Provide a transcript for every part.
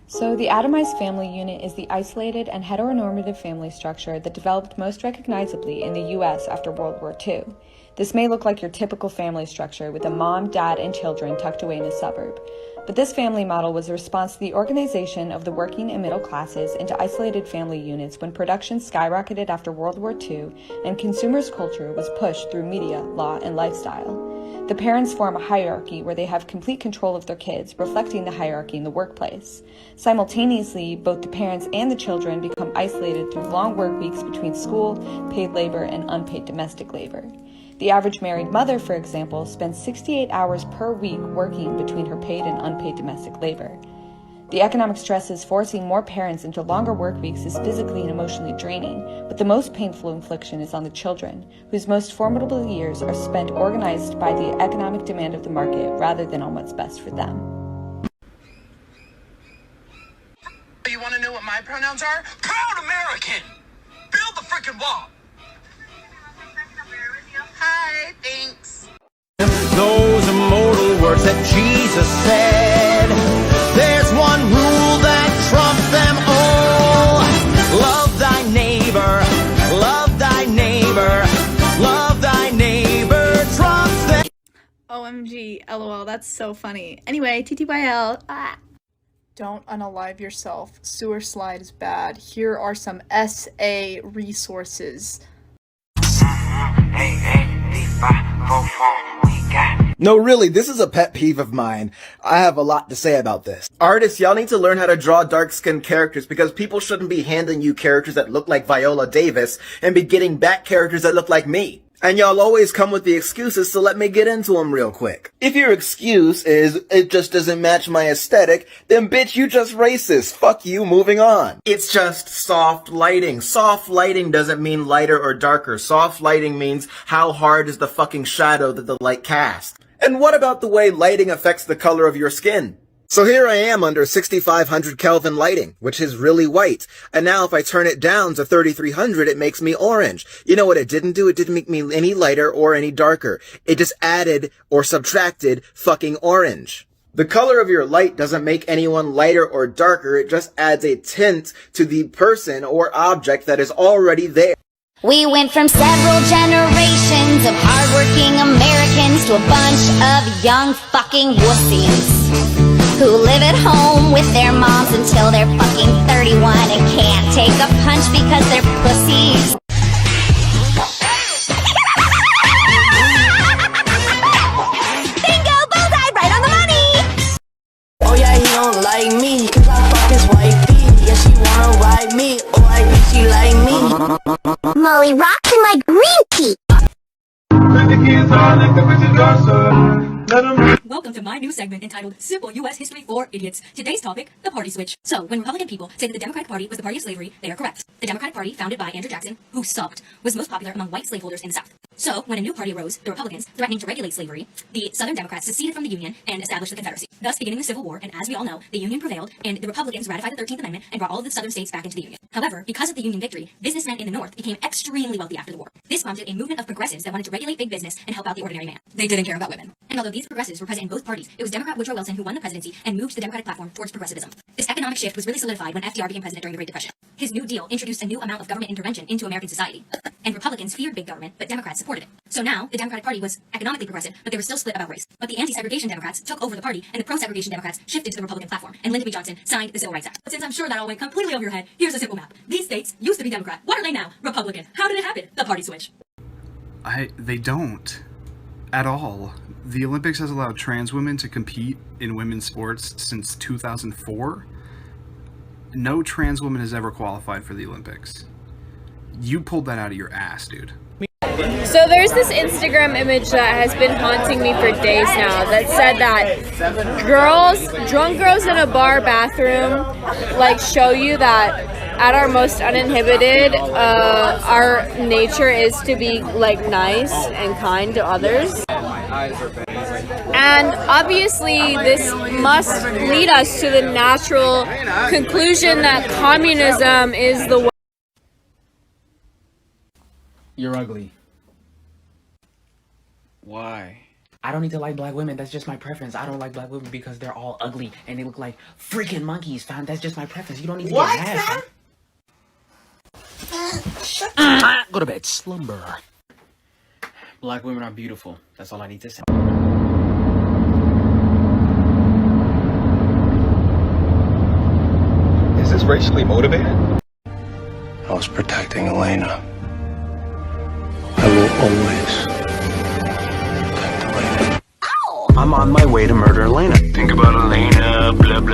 So the atomized family unit is the isolated and heteronormative family structure that developed most recognizably in the US after World War II. This may look like your typical family structure with a mom, dad, and children tucked away in a suburb. But this family model was a response to the organization of the working and middle classes into isolated family units when production skyrocketed after World War II and consumers' culture was pushed through media, law, and lifestyle. The parents form a hierarchy where they have complete control of their kids, reflecting the hierarchy in the workplace. Simultaneously, both the parents and the children become isolated through long work weeks between school, paid labor, and unpaid domestic labor. The average married mother, for example, spends 68 hours per week working between her paid and unpaid domestic labor. The economic stresses forcing more parents into longer work weeks is physically and emotionally draining, but the most painful infliction is on the children, whose most formidable years are spent organized by the economic demand of the market rather than on what's best for them. You want to know what my pronouns are? Proud American! Build the freaking wall! Hi, thanks. Those immortal words that Jesus said. There's one rule that trumps them all. Love thy neighbor, love thy neighbor, love thy neighbor, trumps them. OMG, LOL, that's so funny. Anyway, TTYL. Don't unalive yourself. Sewer slide is bad. Here are some SA resources. No, really, this is a pet peeve of mine. I have a lot to say about this. Artists, y'all need to learn how to draw dark-skinned characters because people shouldn't be handing you characters that look like Viola Davis and be getting back characters that look like me. And y'all always come with the excuses, so let me get into them real quick. If your excuse is, it just doesn't match my aesthetic, then bitch, you just racist. Fuck you, moving on. It's just soft lighting. Soft lighting doesn't mean lighter or darker. Soft lighting means how hard is the fucking shadow that the light casts. And what about the way lighting affects the color of your skin? So here I am under 6500 Kelvin lighting, which is really white. And now if I turn it down to 3300, it makes me orange. You know what it didn't do? It didn't make me any lighter or any darker. It just added or subtracted fucking orange. The color of your light doesn't make anyone lighter or darker. It just adds a tint to the person or object that is already there. We went from several generations of hardworking Americans to a bunch of young fucking wussies who live at home with their moms until they're fucking 31 and can't take a punch because they're pussies. Bingo! Bullseye! Right on the money! Oh yeah, he don't like me, cause I fuck his wifey. Yeah, she wanna ride me, oh I think she like me. Molly rocks in my green tea. Welcome to my new segment entitled Simple U.S. History for Idiots. Today's topic, the party switch. So, when Republican people say that the Democratic Party was the party of slavery, they are correct. The Democratic Party, founded by Andrew Jackson, who sucked, was most popular among white slaveholders in the South. So, when a new party arose, the Republicans, threatening to regulate slavery, the Southern Democrats seceded from the Union and established the Confederacy, thus beginning the Civil War, and as we all know, the Union prevailed, and the Republicans ratified the 13th Amendment and brought all of the Southern states back into the Union. However, because of the Union victory, businessmen in the North became extremely wealthy after the war. This prompted a movement of progressives that wanted to regulate big business and help out the ordinary man. They didn't care about women. And although these progressives were present in both parties, it was Democrat Woodrow Wilson who won the presidency and moved the Democratic platform towards progressivism. This economic shift was really solidified when FDR became president during the Great Depression. His New Deal introduced a new amount of government intervention into American society, and Republicans feared big government, but Democrats supported it. So now, the Democratic Party was economically progressive, but they were still split about race. But the anti-segregation Democrats took over the party, and the pro-segregation Democrats shifted to the Republican platform, and Lyndon B. Johnson signed the Civil Rights Act. But since I'm sure that all went completely over your head, here's a simple map. These states used to be Democrat. What are they now? Republican. How did it happen? The party switch. They don't. At all. The Olympics has allowed trans women to compete in women's sports since 2004. No trans woman has ever qualified for the Olympics. You pulled that out of your ass, dude. So there's this Instagram image that has been haunting me for days now that said that drunk girls in a bar bathroom, like, show you that at our most uninhibited, our nature is to be, like, nice and kind to others. And obviously this must lead us to the natural conclusion that communism is the way. You're ugly. Why? I don't need to like black women. That's just my preference. I don't like black women because they're all ugly and they look like freaking monkeys, fam. That's just my preference. You don't need to get mad, fam. Go to bed. Slumber. Black women are beautiful. That's all I need to say. Is this racially motivated? I was protecting Elena. I will always protect Elena. I'm on my way to murder Elena. Think about Elena, blah blah.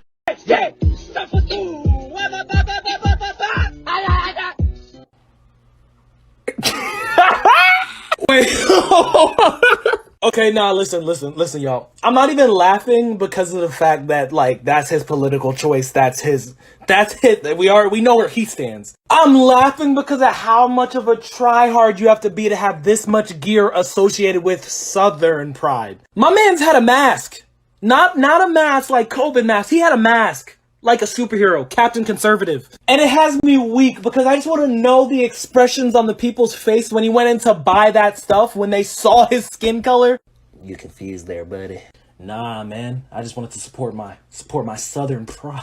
Wait. Okay, now listen, y'all. I'm not even laughing because of the fact that, like, that's his political choice. That's his. We know where he stands. I'm laughing because of how much of a tryhard you have to be to have this much gear associated with Southern pride. My man's had a mask. Not a mask like COVID mask. He had a mask. Like a superhero, Captain Conservative. And it has me weak because I just want to know the expressions on the people's face when he went in to buy that stuff when they saw his skin color. You confused there, buddy. Nah, man. I just wanted to support my Southern pride.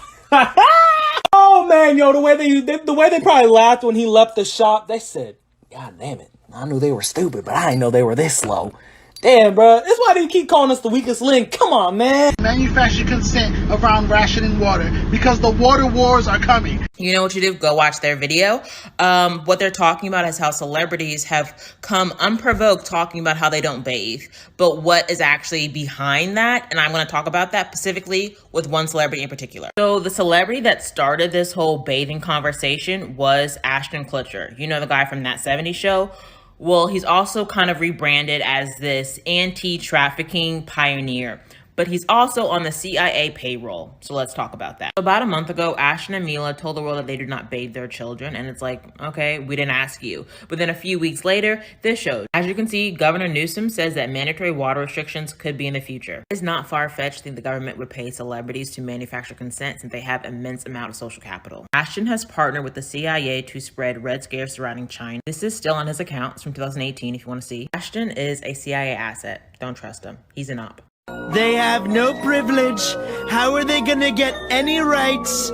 Oh man, yo, the way they probably laughed when he left the shop, they said, "God damn it. I knew they were stupid, but I didn't know they were this slow." Damn, bro. That's why they keep calling us the weakest link. Come on, man. Manufacture consent around rationing water because the water wars are coming. You know what you do? Go watch their video. What they're talking about is how celebrities have come unprovoked talking about how they don't bathe, but what is actually behind that. And I'm going to talk about that specifically with one celebrity in particular. So the celebrity that started this whole bathing conversation was Ashton Kutcher. You know, the guy from That 70s Show. Well, he's also kind of rebranded as this anti-trafficking pioneer, but he's also on the CIA payroll. So let's talk about that. About a month ago, Ashton and Mila told the world that they do not bathe their children. And it's like, okay, we didn't ask you. But then a few weeks later, this showed. As you can see, Governor Newsom says that mandatory water restrictions could be in the future. It's not far-fetched to think the government would pay celebrities to manufacture consent since they have immense amount of social capital. Ashton has partnered with the CIA to spread red scares surrounding China. This is still on his account. It's from 2018 if you want to see. Ashton is a CIA asset. Don't trust him. He's an op. They have no privilege. How are they gonna get any rights?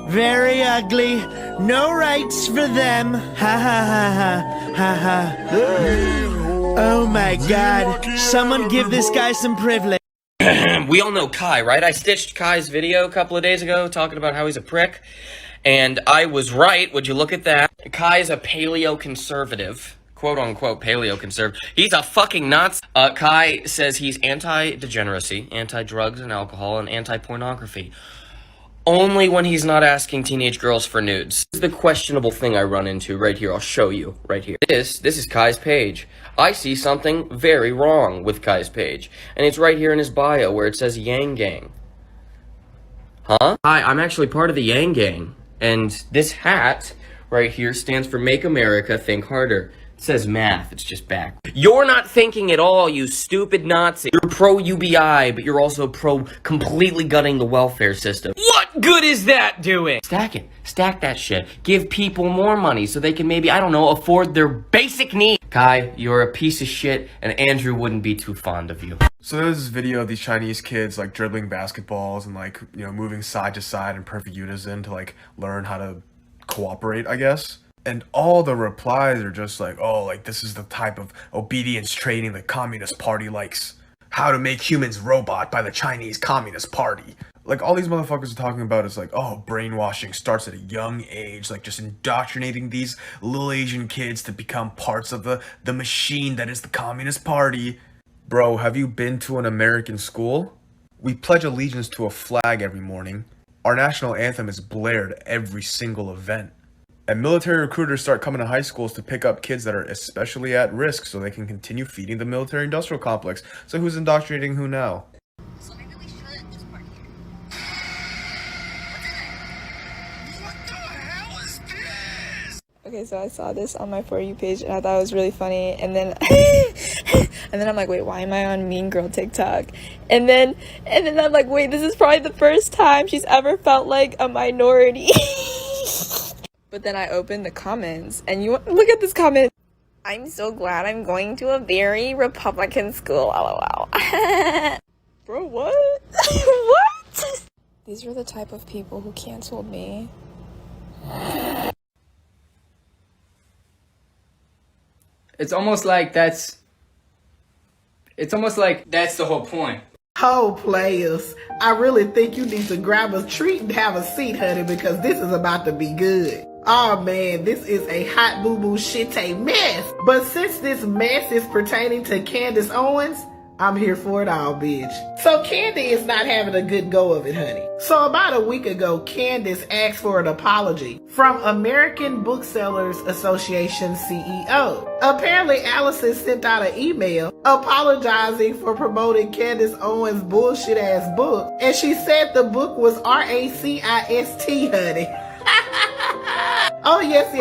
Very ugly. No rights for them. Ha ha ha ha ha ha. Oh my god. Someone give this guy some privilege. We all know Kai, right? I stitched Kai's video a couple of days ago talking about how he's a prick. And I was right. Would you look at that? Kai's a paleo-conservative. Quote-unquote paleo-conservative. He's a fucking Nazi. Kai says he's anti-degeneracy, anti-drugs and alcohol, and anti-pornography. Only when he's not asking teenage girls for nudes. This is the questionable thing I run into right here. I'll show you right here. This is Kai's page. I see something very wrong with Kai's page. And it's right here in his bio where it says Yang Gang. Huh? Hi, I'm actually part of the Yang Gang. And this hat right here stands for Make America Think Harder. It says math, it's just back. You're not thinking at all, you stupid Nazi. You're pro-UBI, but you're also pro-completely gutting the welfare system. What good is that doing? Stack it. Stack that shit. Give people more money so they can maybe, I don't know, afford their basic needs. Kai, you're a piece of shit, and Andrew wouldn't be too fond of you. So there's this video of these Chinese kids like dribbling basketballs and like, you know, moving side to side in perfect unison to like learn how to cooperate, I guess. And all the replies are just like, oh, like this is the type of obedience training the Communist Party likes. How to Make Humans Robot by the Chinese Communist Party. Like all these motherfuckers are talking about is like, oh, brainwashing starts at a young age, like just indoctrinating these little Asian kids to become parts of the machine that is the Communist Party. Bro, have you been to an American school? We pledge allegiance to a flag every morning. Our national anthem is blared at every single event. And military recruiters start coming to high schools to pick up kids that are especially at risk so they can continue feeding the military-industrial complex. So who's indoctrinating who now? So maybe we should just park here. What the hell is this? Okay, so I saw this on my For You page and I thought it was really funny, and then and then I'm like, wait, why am I on Mean Girl TikTok? And then I'm like, wait, this is probably the first time she's ever felt like a minority. But then I opened the comments and you look at this comment. I'm so glad I'm going to a very Republican school, lol. Bro, what? What? These were the type of people who canceled me. It's almost like that's the whole point. Ho, players. I really think you need to grab a treat and have a seat, honey, because this is about to be good. Oh man, this is a hot boo-boo shit mess. But since this mess is pertaining to Candace Owens, I'm here for it all, bitch. So Candy is not having a good go of it, honey. So about a week ago, Candace asked for an apology from American Booksellers Association CEO. Apparently, Allison sent out an email apologizing for promoting Candace Owens' bullshit-ass book. And she said the book was racist, honey. Oh, yes,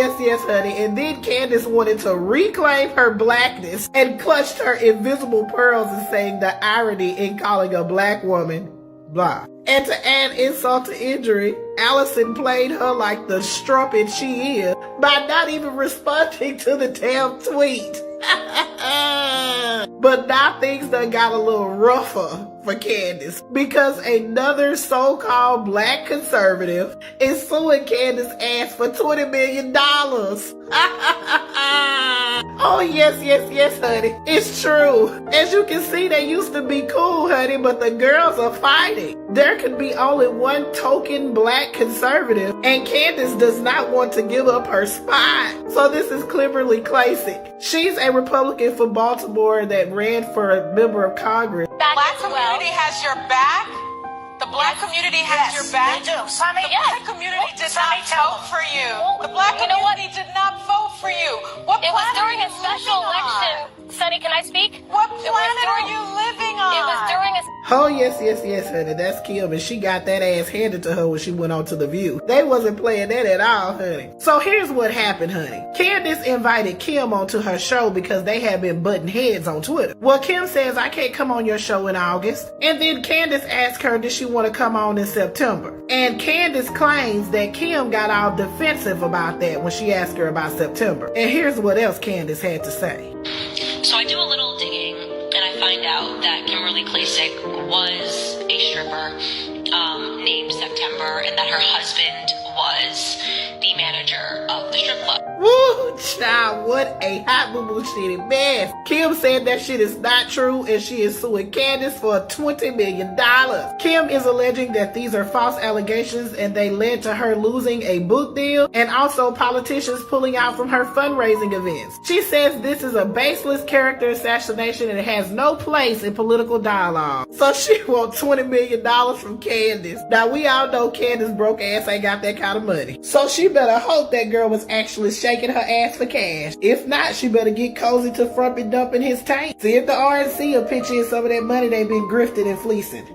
honey. And then Candace wanted to reclaim her blackness and clutched her invisible pearls and saying the irony in calling a black woman blah. And to add insult to injury, Allison played her like the strumpet she is by not even responding to the damn tweet. But now things done got a little rougher for Candace because another so-called black conservative is suing Candace ass for $20 million. Oh, yes, honey. It's true. As you can see, they used to be cool, honey, but the girls are fighting. There could be only one token black conservative, and Candace does not want to give up her spot. So this is Kimberly Klacik. She's a Republican for Baltimore that ran for a member of Congress. The black community has your back? The black community has your back? They do. The black community did not vote for you. The black community did not vote for you. What It was planet during are a you special living on? election. Sonny, can I speak? What planet are you living on? It was during a Oh, yes, honey. That's Kim, and she got that ass handed to her when she went on to The View. They wasn't playing that at all, honey. So here's what happened, honey. Candace invited Kim onto her show because they had been butting heads on Twitter. Well, Kim says, I can't come on your show in August. And then Candace asked her, did she want to come on in September? And Candace claims that Kim got all defensive about that when she asked her about September. And here's what else Candace had to say. So I do a little digging, and I find out that Kimberly Klacik was a stripper named September, and that her husband was the manager of the strip club. Woo, child, what a hot boo-boo shitty mess. Kim said that shit is not true, and she is suing Candace for $20 million. Kim is alleging that these are false allegations, and they led to her losing a book deal, and also politicians pulling out from her fundraising events. She says this is a baseless character assassination, and it has no place in political dialogue. So she wants $20 million from Candace. Now, we all know Candace broke ass ain't got that kind of money. So she better hope that girl was actually shaking her ass for cash. If not, she better get cozy to front and dump in his tank. See if the RNC will pitch in some of that money they've been grifting and fleecing.